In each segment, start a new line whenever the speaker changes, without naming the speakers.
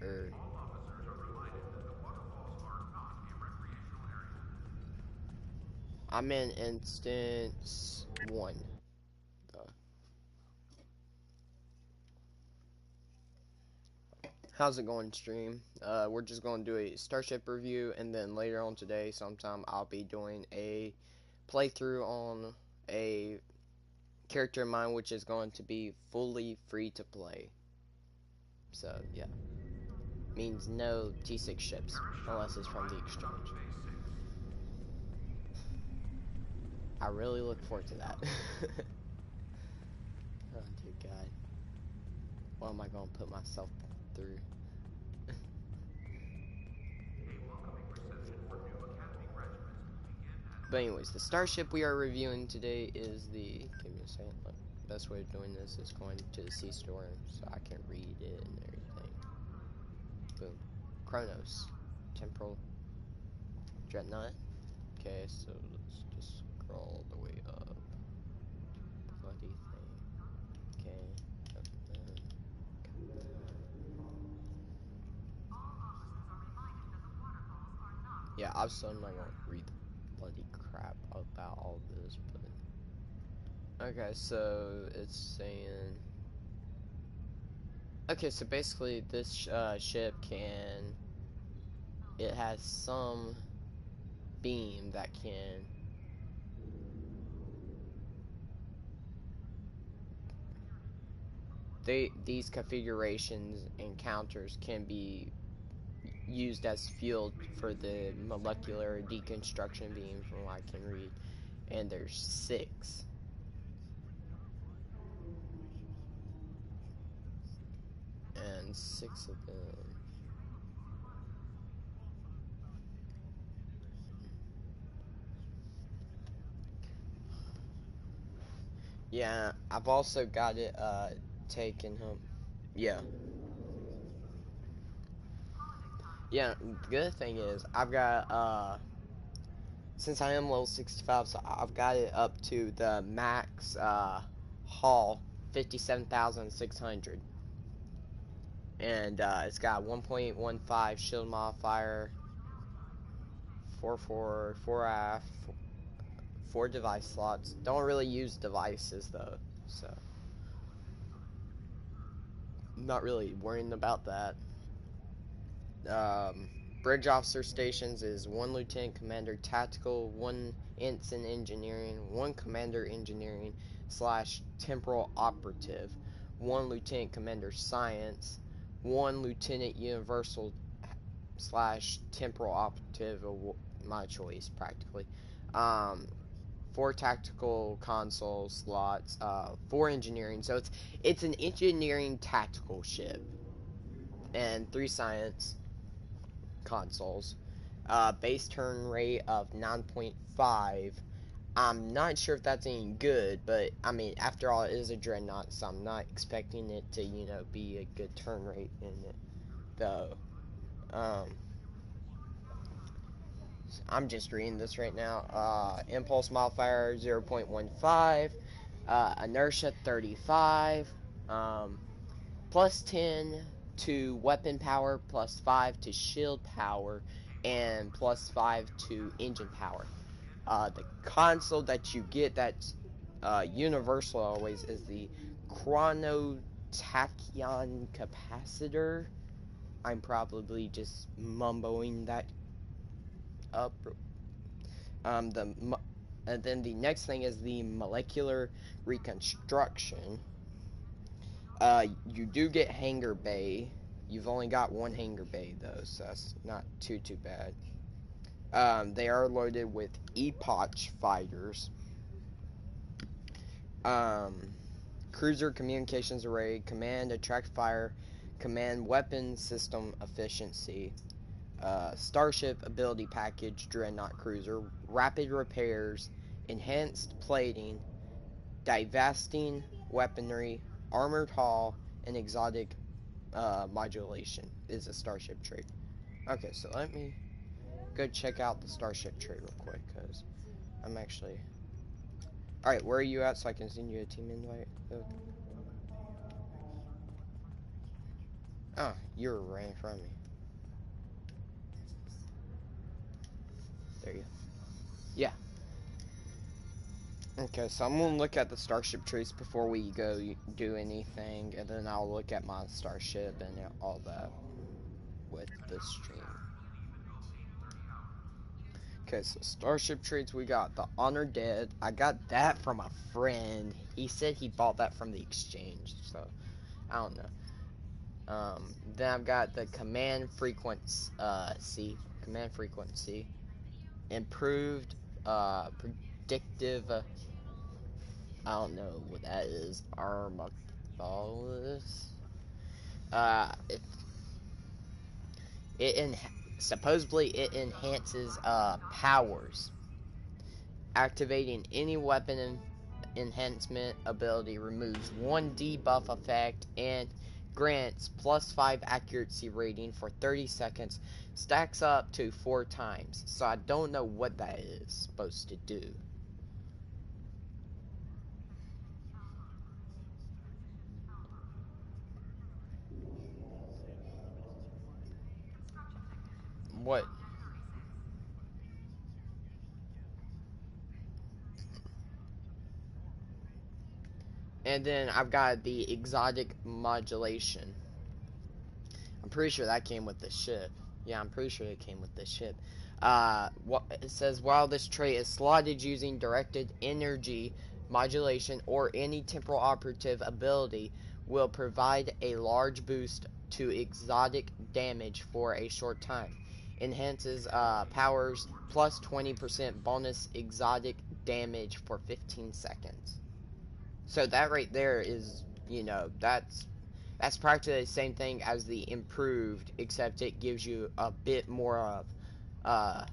or I'm in instance 1. How's it going, stream? We're just going to do a Starship review, and then later on today, sometime, I'll be doing a playthrough on a character of mine, which is going to be fully free to play. So, yeah. Means no T6 ships, unless it's from the exchange. I really look forward to that. Oh, dear God. What am I going to put myself through? But anyways, the starship we are reviewing today is the, give me a second, look, best way of doing this is going to the Sea Storm so I can read it and everything. Boom. Kronos. Temporal Dreadnought. Okay, so let's just scroll the way up. Bloody thing. Okay. Yeah, I'm still not gonna read the bloody crap about all this, but okay, so it's saying, okay, so basically this ship can, it has some beam that can these configurations and counters can be used as fuel for the molecular deconstruction beam from what I can read, and there's 6, and 6 of them. Yeah, I've also got it taken home. Yeah. Yeah, the good thing is I've got since I am level 65, so I've got it up to the max haul 57,600. And it's got 1.15 shield modifier, 4 AF, 4 device slots. Don't really use devices though, so I'm not really worrying about that. Bridge officer stations is 1 lieutenant commander tactical, 1 ensign engineering, 1 commander engineering / temporal operative, 1 lieutenant commander science, 1 lieutenant universal / temporal operative, my choice practically. 4 tactical console slots, 4 engineering. So it's an engineering tactical ship, and 3 science consoles. Base turn rate of 9.5. I'm not sure if that's any good, but I mean, after all, it is a dreadnought, so I'm not expecting it to, you know, be a good turn rate in it, though. I'm just reading this right now. Impulse modifier 0.15, inertia 35, plus 10 to weapon power, plus 5 to shield power, and plus 5 to engine power. The console that you get that's universal always is the chronotachyon capacitor. I'm probably just mumbling that up. And then the next thing is the molecular reconstruction. You do get hangar bay. You've only got 1 hangar bay though, so that's not too bad. They are loaded with Epoch fighters. Cruiser communications array, command attract fire, command weapon system efficiency, starship ability package, dreadnought cruiser, rapid repairs, enhanced plating, divesting weaponry, armored hull, and exotic modulation is a starship trait. Okay, so let me go check out the starship trait real quick, because I'm actually... Alright, where are you at so I can send you a team invite? Oh, you're right in front of me. There you go. Yeah. Okay, so I'm gonna look at the starship trees before we go do anything, and then I'll look at my starship and all that with the stream. Okay, so starship trees, we got the Honor Dead. I got that from a friend. He said he bought that from the exchange, so I don't know. Then I've got the command frequency, improved, predictive. I don't know what that is. Armatolus. It it en- supposedly it enhances powers. Activating any weapon enhancement ability removes one debuff effect and grants +5 accuracy rating for 30 seconds. Stacks up to 4 times. So I don't know what that is supposed to do. What? And then I've got the exotic modulation. I'm pretty sure that came with the ship. Yeah, I'm pretty sure it came with the ship. It says while this trait is slotted using directed energy modulation or any temporal operative ability, will provide a large boost to exotic damage for a short time. Enhances powers plus 20% bonus exotic damage for 15 seconds. So that right there is, that's practically the same thing as the improved, except it gives you a bit more of uh,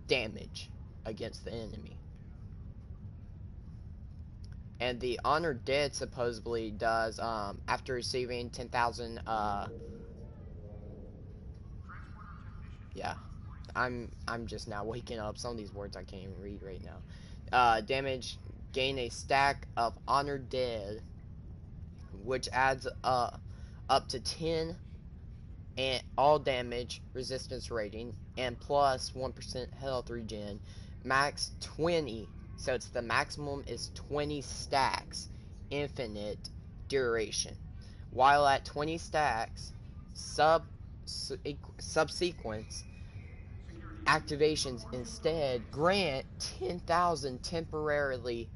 damage against the enemy. And the Honored Dead supposedly does, after receiving 10,000, yeah, I'm just now waking up. Some of these words I can't even read right now. Damage, gain a stack of Honored Dead, which adds up to 10 and all damage resistance rating and plus 1% health regen, max 20, so it's the maximum is 20 stacks, infinite duration. While at 20 stacks, subsequent activations instead grant 10,000 temporarily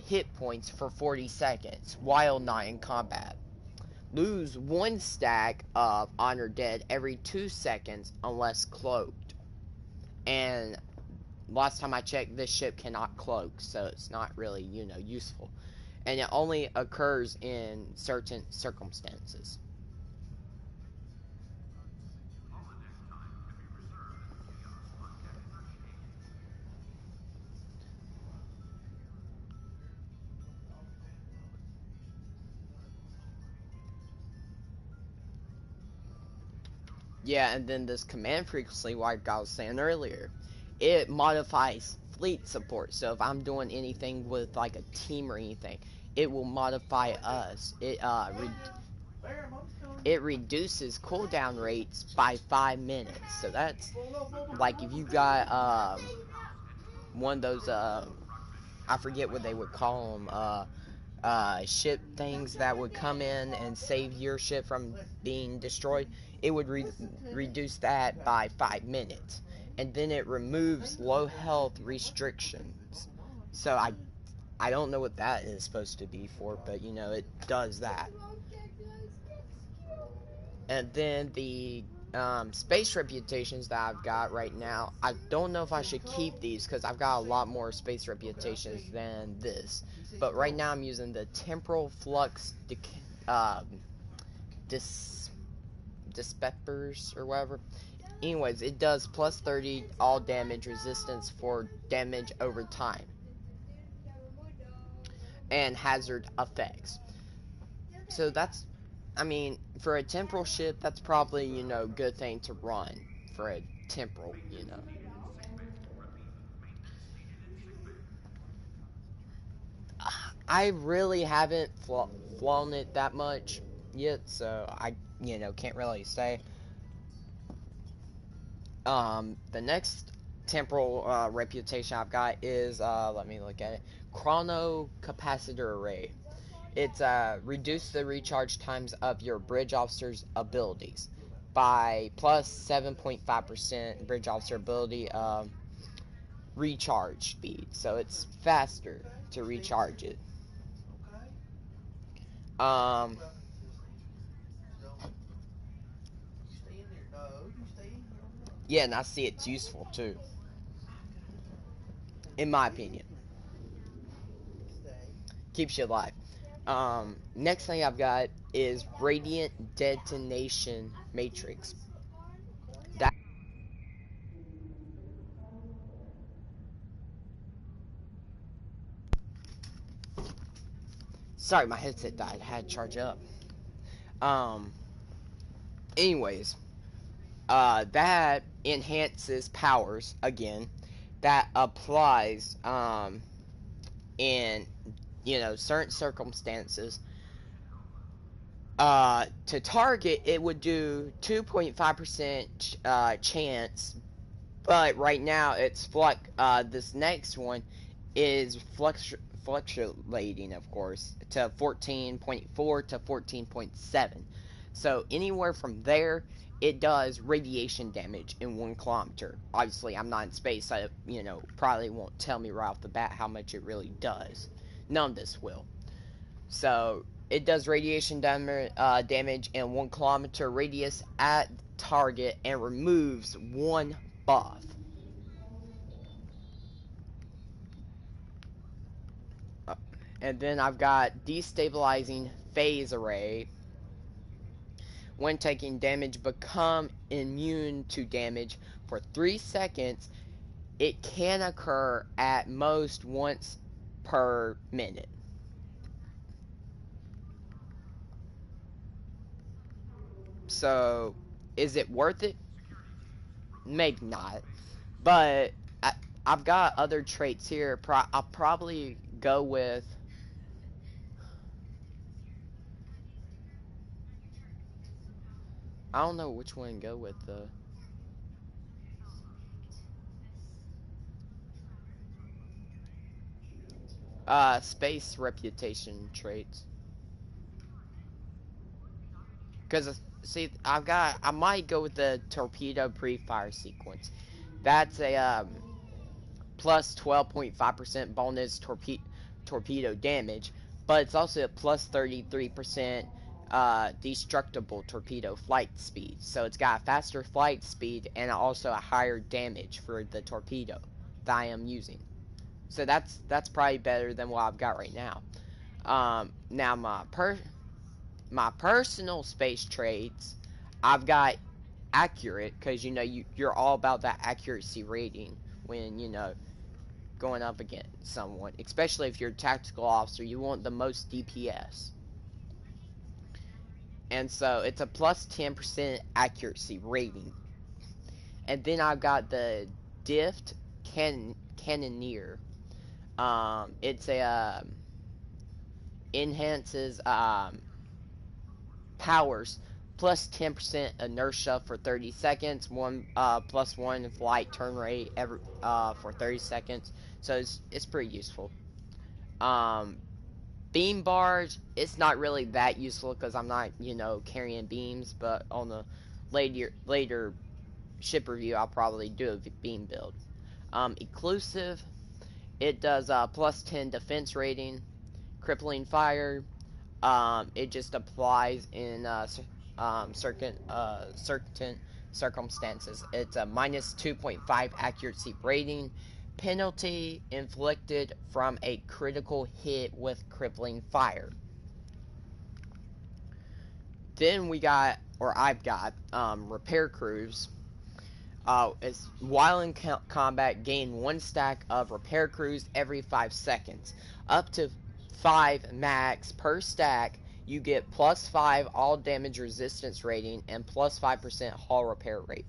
hit points for 40 seconds while not in combat. Lose 1 stack of Honor Dead every 2 seconds unless cloaked. And last time I checked, this ship cannot cloak, so it's not really, useful. And it only occurs in certain circumstances. Yeah, and then this command frequency, like I was saying earlier, it modifies fleet support. So if I'm doing anything with like a team or anything, it will modify us. It reduces cooldown rates by 5 minutes. So that's like if you got one of those I forget what they would call them ship things that would come in and save your ship from being destroyed. It would reduce that by 5 minutes, and then it removes low health restrictions. So I don't know what that is supposed to be for, but it does that. And then the space reputations that I've got right now, I don't know if I should keep these because I've got a lot more space reputations than this. But right now I'm using the temporal flux dis dispeppers or whatever. Anyways, it does plus 30 all damage resistance for damage over time and hazard effects. So that's, I mean, for a temporal ship, that's probably, good thing to run for a temporal. I really haven't flown it that much yet, so can't really say. The next temporal reputation I've got is, let me look at it, Chrono Capacitor Array. It's reduce the recharge times of your bridge officer's abilities by plus 7.5% bridge officer ability recharge speed. So it's faster to recharge it. Um, yeah, and I see it's useful too, in my opinion. Keeps you alive. Next thing I've got is Radiant Detonation Matrix. That Sorry, my headset died. I had to charge up. Um. Anyways, that enhances powers again. That applies in certain circumstances. To target, it would do 2.5% chance, but right now it's this next one is fluctuating, of course, to 14.4 to 14.7. So anywhere from there, it does radiation damage in 1 kilometer. Obviously, I'm not in space, so probably won't tell me right off the bat how much it really does. None of this will. So it does radiation damage in 1 kilometer radius at target and removes one buff. And then I've got Destabilizing Phase Array. When taking damage, become immune to damage for 3 seconds. It can occur at most once per minute. So, is it worth it? Maybe not. But I've got other traits here. I'll probably go with... I don't know which one to go with, though. Space reputation traits. Because, see, I might go with the torpedo pre-fire sequence. That's a, plus 12.5% bonus torpedo damage, but it's also a plus 33% destructible torpedo flight speed. So it's got a faster flight speed and also a higher damage for the torpedo that I am using. So that's probably better than what I've got right now. Now my personal space traits, I've got accurate, because you're all about that accuracy rating when going up against someone, especially if you're a tactical officer. You want the most DPS, and so it's a plus 10% accuracy rating. And then I've got the Dift Cannoneer. It's a enhances powers plus 10% inertia for 30 seconds, plus 1 flight turn rate for 30 seconds. So it's pretty useful. Beam barge, it's not really that useful because I'm not, carrying beams, but on the later ship review, I'll probably do a beam build. Elusive, it does plus 10 defense rating, crippling fire. It just applies in certain circumstances. It's a minus 2.5 accuracy rating. Penalty inflicted from a critical hit with crippling fire. Then I've got repair crews. While in combat, gain 1 stack of repair crews every 5 seconds. Up to 5 max per stack, you get plus 5 all damage resistance rating and plus 5% hull repair rate.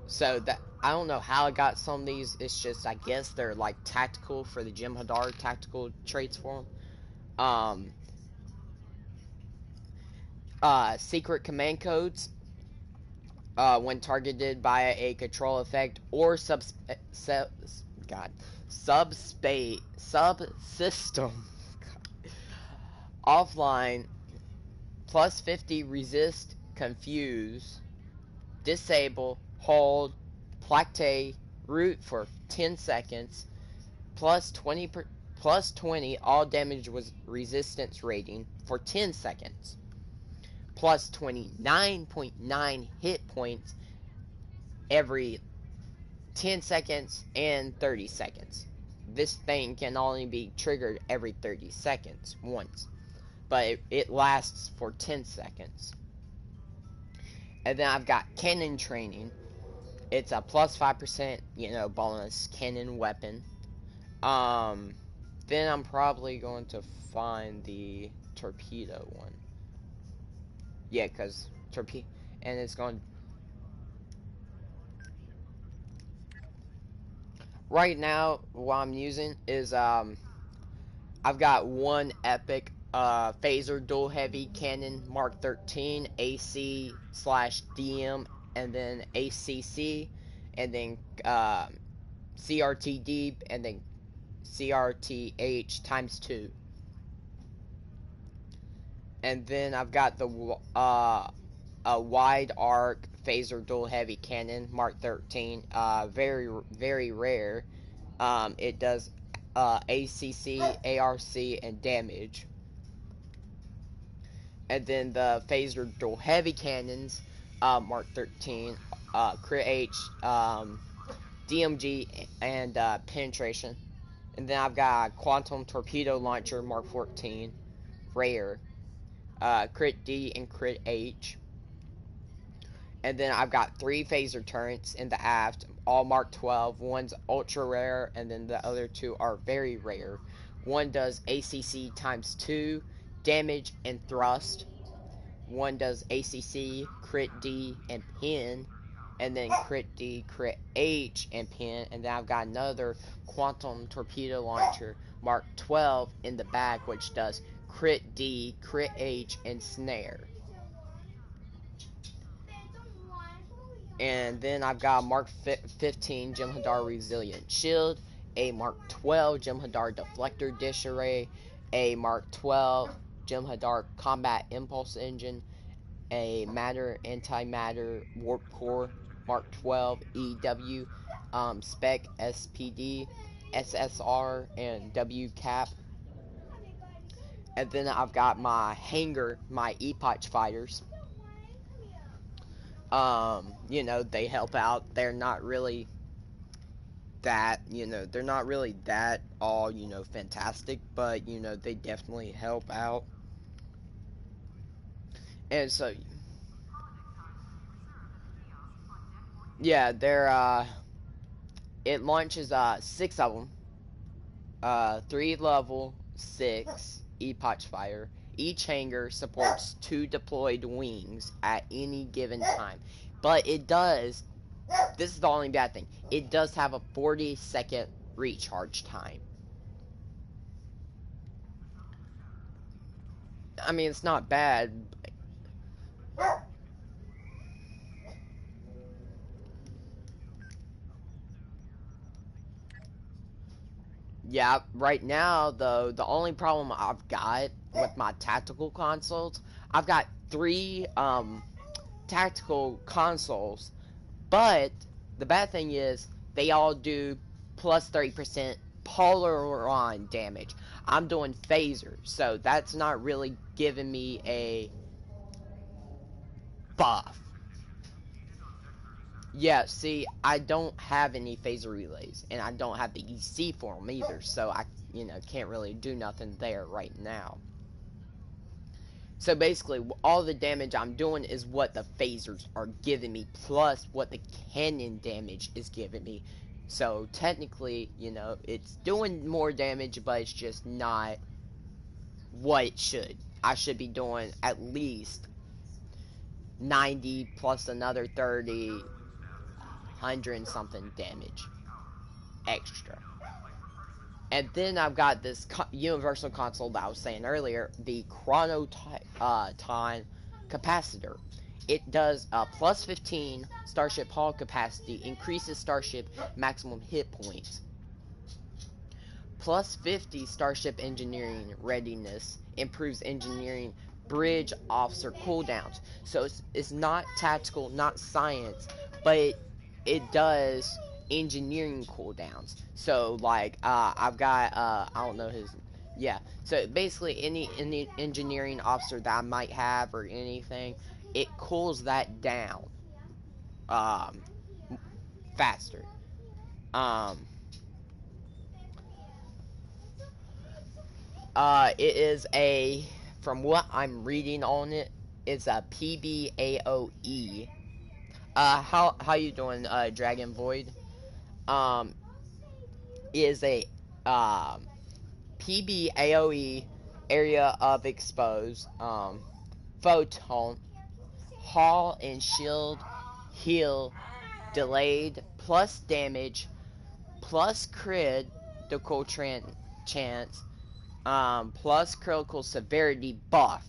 So that, I don't know how I got some of these. It's just, I guess they're like tactical for the Jem'Hadar tactical traits for them. secret command codes when targeted by a control effect or subsystem. Offline, plus 50 resist, confuse, disable, hold, placate, root for 10 seconds, plus 20 all damage was resistance rating for 10 seconds, plus 29.9 hit points every 10 seconds and 30 seconds. This thing can only be triggered every 30 seconds once, but it lasts for 10 seconds. And then I've got cannon training. It's a plus 5%, bonus cannon weapon. Then I'm probably going to find the torpedo one. Yeah, because torpedo, and it's going. Right now, what I'm using is I've got one epic phaser dual heavy cannon Mark 13 AC/DM, and then ACC, and then CRTD, and then CRTH times 2. And then I've got the a wide arc phaser dual heavy cannon Mark 13. Very very rare. It does ACC, ARC, and damage. And then the phaser dual heavy cannons Mark 13, crit H, DMG, and penetration. And then I've got quantum torpedo launcher Mark 14, rare. Crit D and crit H. And then I've got 3 phaser turrets in the aft, all Mark 12. One's ultra rare, and then the other 2 are very rare. One does ACC times 2, damage and thrust. One does ACC, crit D, and pin. And then crit D, crit H, and pin. And then I've got another quantum torpedo launcher, Mark 12, in the back, which does crit D, crit H, and snare. And then I've got a Mark 15 Jem'Hadar Resilient Shield, a Mark 12 Jem'Hadar Deflector Dish Array, a Mark 12 Jem'Hadar Combat Impulse Engine, a Matter Antimatter Warp Core Mark 12 EW, Spec SPD, SSR, and WCAP. And then I've got my hangar, my Epoch fighters. They help out. They're not really that, they're not really that all, fantastic, but, they definitely help out. And so, yeah, it launches, 6 of them. 3 level 6 Epoch fighter. Each hangar supports 2 deployed wings at any given time. But it does, this is the only bad thing, it does have a 40-second recharge time. I mean, it's not bad. Yeah, right now, though, the only problem I've got with my tactical consoles, I've got 3 tactical consoles, but the bad thing is they all do plus 30% Polaron damage. I'm doing phaser, so that's not really giving me a buff. Yeah, see, I don't have any phaser relays, and I don't have the EC for them either, so I, can't really do nothing there right now. So basically, all the damage I'm doing is what the phasers are giving me, plus what the cannon damage is giving me. So technically, it's doing more damage, but it's just not what it should. I should be doing at least 90 plus another 30, 100 and something damage extra. And then I've got this universal console that I was saying earlier, the Chrono Time capacitor. It does plus 15 starship hull capacity, increases starship maximum hit points. Plus 50 starship engineering readiness, improves engineering bridge officer cooldowns. So it's not tactical, not science, but it does engineering cooldowns. So like I've got I don't know his, yeah. So basically any engineering officer that I might have or anything, it cools that down um faster. Um it is a, from what I'm reading on it, it's a PBAOE. How you doing, Dragon Void? Um, is a PBAOE, area of exposed photon hull and shield heal delayed plus damage plus critical chance plus critical severity buff.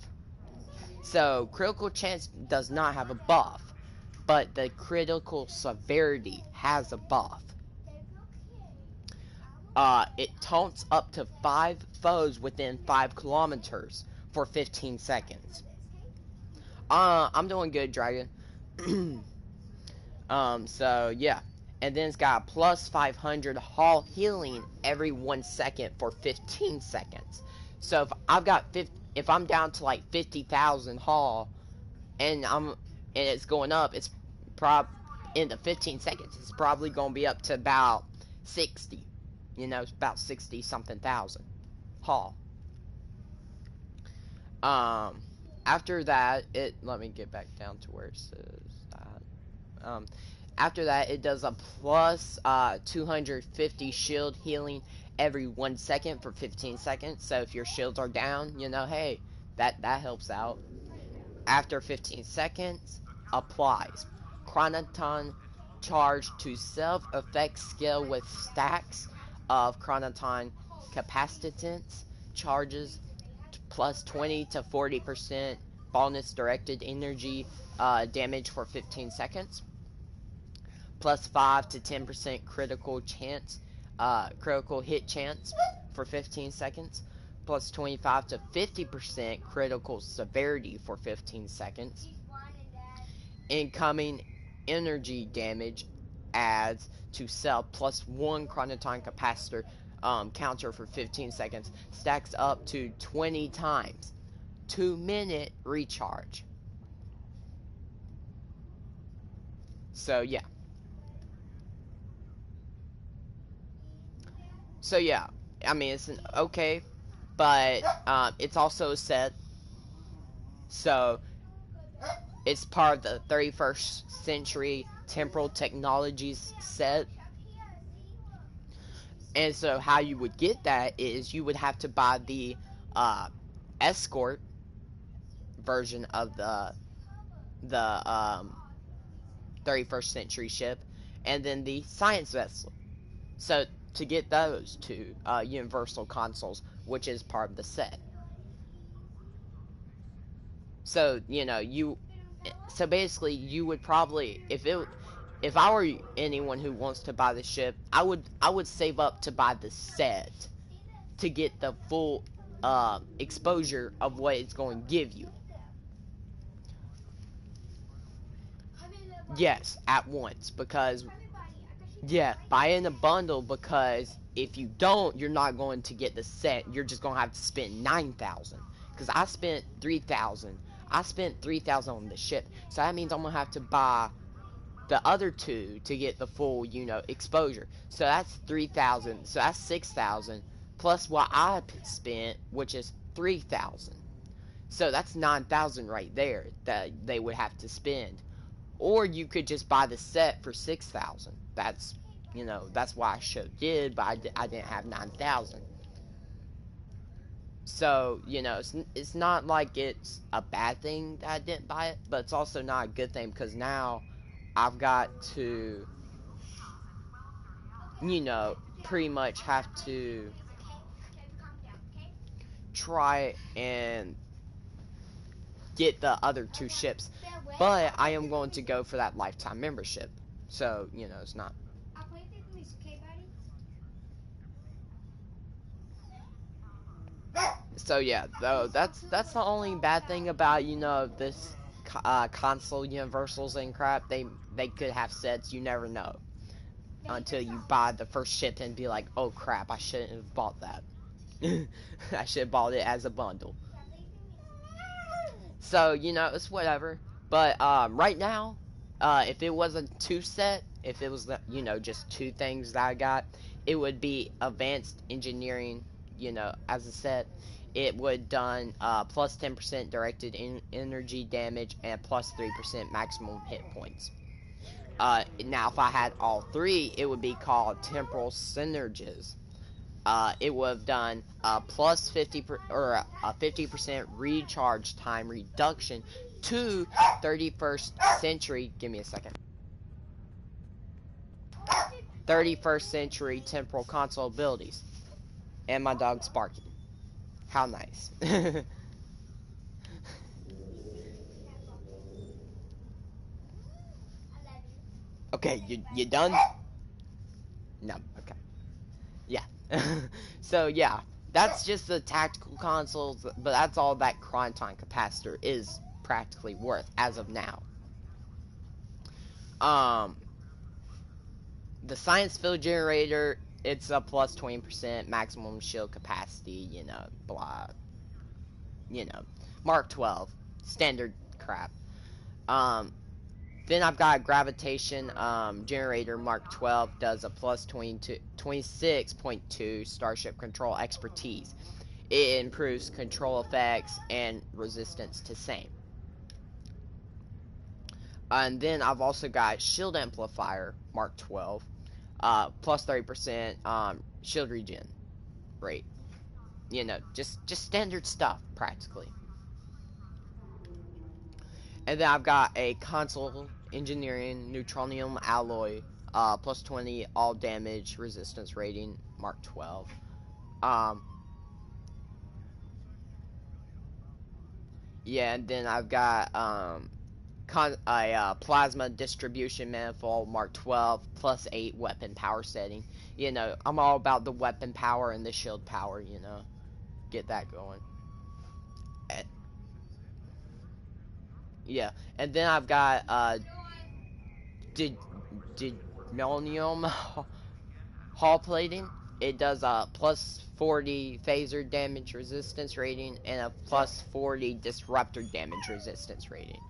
So critical chance does not have a buff, but the critical severity has a buff. It taunts up to 5 foes within 5 kilometers for 15 seconds. I'm doing good, Dragon. So yeah. And then it's got plus 500 hull healing every 1 second for 15 seconds. So if I'm down to like 50,000 hull and it's going up, it's in the 15 seconds, it's probably going to be up to about 60. You know, it's about 60 something thousand hull. Um, After that, let me get back down to where it says that. After that, it does a plus 250 shield healing every 1 second for 15 seconds. So if your shields are down, you know, hey, that helps out. After 15 seconds, applies Chronoton charge to self-effect skill with stacks of Chronoton capacitance charges plus 20 to 40% bonus directed energy damage for 15 seconds, plus 5 to 10% critical hit chance for 15 seconds, plus 25 to 50% critical severity for 15 seconds. Incoming energy damage adds to self plus 1 chronoton capacitor counter for 15 seconds, stacks up to 20 times. 2-minute recharge. So yeah. So yeah, I mean it's an okay, but it's also a set. So it's part of the 31st Century Temporal Technologies set. And so how you would get that is you would have to buy the escort version of the 31st Century ship, and then the science vessel. So to get those two universal consoles, which is part of the set. So so basically you would probably, if I were anyone who wants to buy the ship, I would save up to buy the set to get the full exposure of what it's going to give you. Yes, at once, because yeah, buy in a bundle, because if you don't, you're not going to get the set. You're just going to have to spend 9,000. Because I spent 3,000. I spent 3,000 on the ship. So that means I'm going to have to buy the other two to get the full, exposure. So that's 3,000. So that's 6,000 plus what I spent, which is 3,000. So that's 9,000 right there that they would have to spend. Or you could just buy the set for 6,000. That's, that's why I did, but I didn't have 9,000. So, it's not like it's a bad thing that I didn't buy it, but it's also not a good thing because now I've got to, pretty much have to try and get the other 2 ships, but I am going to go for that lifetime membership. So, you know, it's not. So yeah, though that's the only bad thing about, you know, this console universals and crap. They could have sets. You never know until you buy the first ship and be like, oh crap, I shouldn't have bought that. I should have bought it as a bundle. So, you know, it's whatever. But right now, if it was a 2 set, if it was, you know, just 2 things that I got, it would be advanced engineering, you know, as a set. It would done plus 10% directed energy damage and plus 3% maximum hit points. Now, if I had all 3, it would be called Temporal Synergies. It would have done plus 50% recharge time reduction to 31st century. Give me a second. 31st century temporal console abilities, and my dog's barking. How nice. Okay, you done? No. Okay. Yeah. So yeah, that's just the tactical consoles, but that's all that Cronton capacitor is practically worth as of now. Um, the science field generator, it's a plus 20% maximum shield capacity, you know, blah, you know, Mark 12, standard crap. Then I've got gravitation generator Mark 12, does a plus 26.2 starship control expertise. It improves control effects and resistance to same. And then I've also got shield amplifier Mark 12, plus 30% shield regen rate. You know, just standard stuff practically. And then I've got a console engineering neutronium alloy, plus 20 all damage resistance rating Mark 12. Yeah, and then I've got a plasma distribution manifold Mark 12 plus 8 weapon power setting. You know, I'm all about the weapon power and the shield power, you know. Get that going. Yeah, and then I've got did Millennium Hull plating. It does a plus 40 phaser damage resistance rating and a plus 40 disruptor damage resistance rating.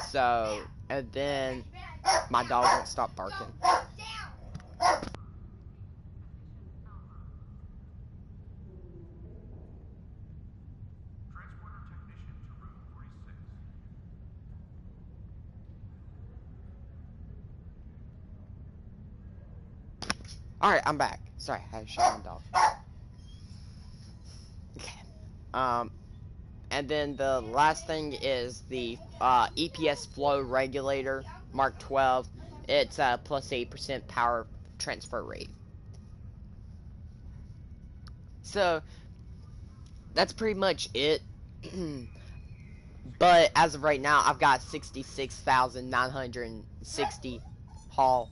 So, and then my dog won't stop barking. Alright, I'm back. Sorry, I had to shut my dog. Okay. And then the last thing is the EPS flow regulator Mark 12. It's a plus 8% power transfer rate. So that's pretty much it. But as of right now, I've got 66,960 Hull.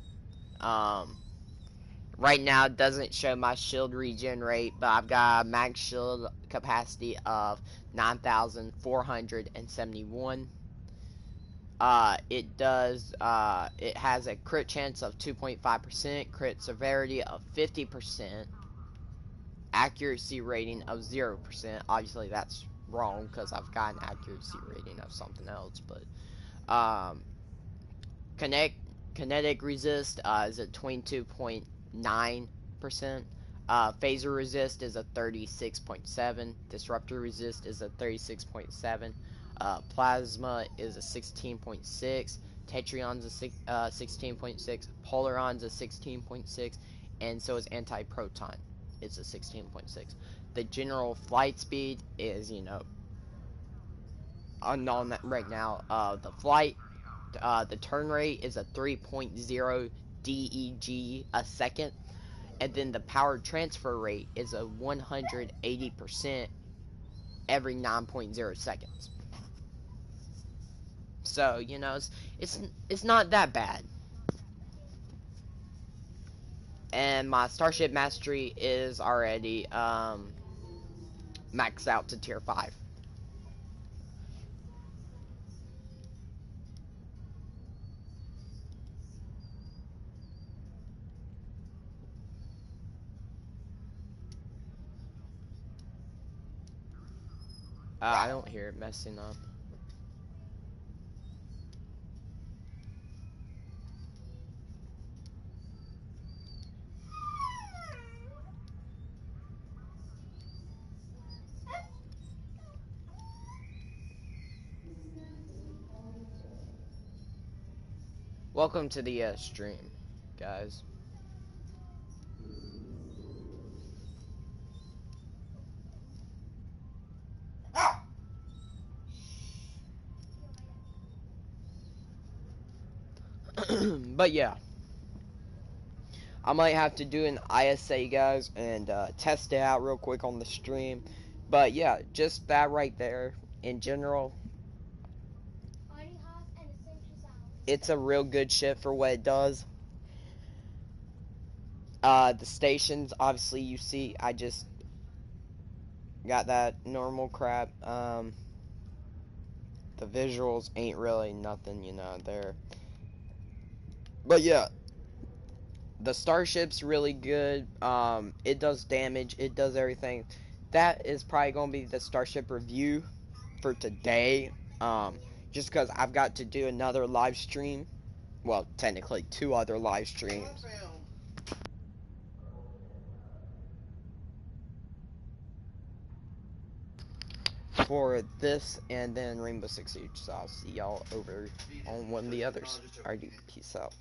Right now, it doesn't show my shield regen rate, but I've got a max shield capacity of 9,471. It has a crit chance of 2.5%, crit severity of 50%, accuracy rating of 0%. Obviously, that's wrong because I've got an accuracy rating of something else, but kinetic resist is at 22.9%. Phaser resist is a 36.7. Disruptor resist is a 36.7. Plasma is a 16.6. Tetrion's a 16.6. Polaron's a 16.6. And so is anti-proton. It's a 16.6. The general flight speed is, you know, unknown right now. The turn rate is a 3.0 DEG a second, and then the power transfer rate is a 180% every 9.0 seconds. So, you know, it's not that bad. And my Starship Mastery is already maxed out to tier 5. I don't hear it messing up. Welcome to the stream, guys. But yeah, I might have to do an ISA, guys, and test it out real quick on the stream. But yeah, just that right there, in general, it's a real good ship for what it does. The stations, obviously, you see, I just got that normal crap. The visuals ain't really nothing, you know, there. But yeah, the starship's really good. It does damage, it does everything. That is probably gonna be the starship review for today. Just because I've got to do another live stream. Well, technically 2 other live streams. For this and then Rainbow Six Siege. So I'll see y'all over on one of the others. Alrighty, peace out.